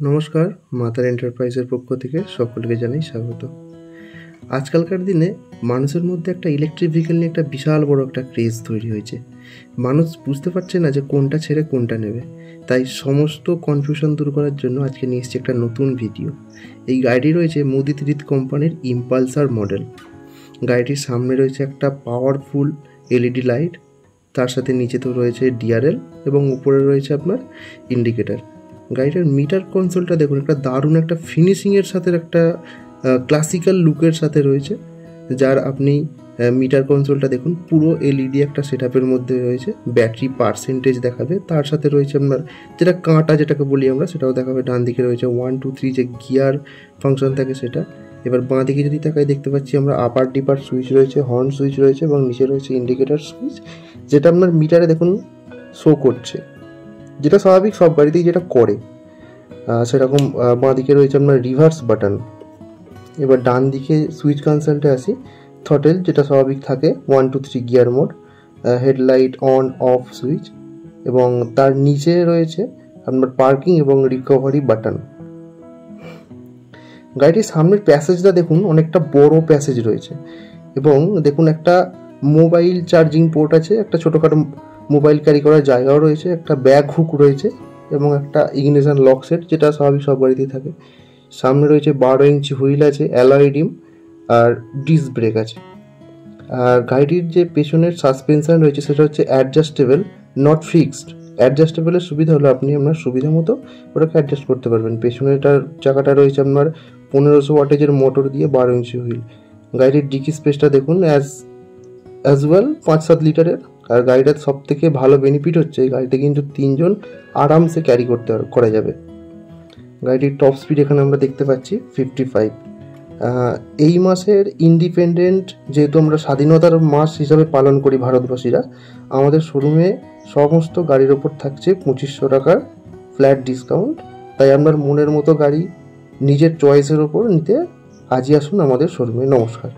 নমস্কার, মাতার এন্টারপ্রাইজের পক্ষ থেকে সকলকে জানাই স্বাগত। আজকালকার দিনে মানুষের মধ্যে একটা ইলেকট্রিক ভেহিকেল নিয়ে একটা বিশাল বড় একটা ক্রেজ তৈরি হয়েছে। মানুষ বুঝতে পারছে না যে কোনটা ছেড়ে কোনটা নেবে, তাই সমস্ত কনফিউশন দূর করার জন্য আজকে নিয়ে এসেছি একটা নতুন ভিডিও। এই গাড়িটি রয়েছে মোদি থ্রিত কোম্পানির ইম্পালসার মডেল। গাড়িটির সামনে রয়েছে একটা পাওয়ারফুল এলইডি লাইট, তার সাথে নিচে তো রয়েছে ডিআরএল এবং উপরে রয়েছে আপনার ইন্ডিকেটার। গাড়িটার মিটার কনসোলটা দেখুন, একটা দারুণ একটা ফিনিশিংয়ের সাথে একটা ক্লাসিক্যাল লুকের সাথে রয়েছে। যার আপনি মিটার কনসোলটা দেখুন, পুরো এলইডি একটা সেটআপের মধ্যে রয়েছে। ব্যাটারি পার্সেন্টেজ দেখাবে, তার সাথে রয়েছে আপনার যেটা কাঁটা যেটাকে বলি আমরা, সেটাও দেখাবে। ডান দিকে রয়েছে 1 2 3 যে গিয়ার ফাংশন থাকে সেটা। এবার বাঁ দিকে যদি তাকাই দেখতে পাচ্ছি আমরা আপার ডিপার সুইচ রয়েছে, হর্ন সুইচ রয়েছে এবং নিচে রয়েছে ইন্ডিকেটার সুইচ, যেটা আপনার মিটারে দেখুন শো করছে, যেটা স্বাভাবিক সব গাড়িতেই যেটা করে সেরকম। বাঁ দিকে রয়েছে আপনার রিভার্স বাটন। এবার ডান দিকে সুইচ কনসোলটা আসি, থ্রটেল যেটা স্বাভাবিক থাকে, 1 2 3 gear mode, headlight on off switch এবং তার নিচে রয়েছে আপনার পার্কিং এবং রিকভারি বাটন। গাড়িটির সামনের প্যাসেজটা দেখুন, অনেকটা বড় প্যাসেজ রয়েছে এবং দেখুন একটা মোবাইল চার্জিং পোর্ট আছে, একটা ছোটোখাটো মোবাইল ক্যারি করার জায়গাও রয়েছে, একটা ব্যাগ হুক রয়েছে এবং একটা ইগনিশন লক সেট যেটা স্বাভাবিক সব গাড়িতেই থাকে। সামনে রয়েছে 12 ইঞ্চি হুইল আছে, অ্যালয় রিম আর ডিস্ক ব্রেক আছে। আর গাড়িটির যে পেছনের সাসপেনশন রয়েছে সেটা হচ্ছে অ্যাডজাস্টেবল, নট ফিক্সড। অ্যাডজাস্টেবলের সুবিধা হলো আপনি আপনার সুবিধা মতো ওটাকে অ্যাডজাস্ট করতে পারবেন। পেছনেটার চাকাটা রয়েছে আপনার 1500 ওয়াটেজের মোটর দিয়ে 12 ইঞ্চি হুইল। গাড়িটির ডিকি স্পেসটা দেখুন অ্যাজ ওয়েল 5-7 লিটারের। আর গাড়িটার সব থেকে ভালো বেনিফিট হচ্ছে এই গাড়িতে কিন্তু 3 জন আরামসে ক্যারি করা যাবে। গাড়িটির টপ স্পিড এখানে আমরা দেখতে পাচ্ছি 55। এই মাসের ইন্ডিপেন্ডেন্ট যেহেতু আমরা স্বাধীনতার মাস হিসাবে পালন করি ভারতবাসীরা, আমাদের শোরুমে সমস্ত গাড়ির ওপর থাকছে 2500 টাকার ফ্ল্যাট ডিসকাউন্ট। তাই আপনার মনের মতো গাড়ি নিজের চয়েসের ওপর নিতে আজই আসুন আমাদের শোরুমে। নমস্কার।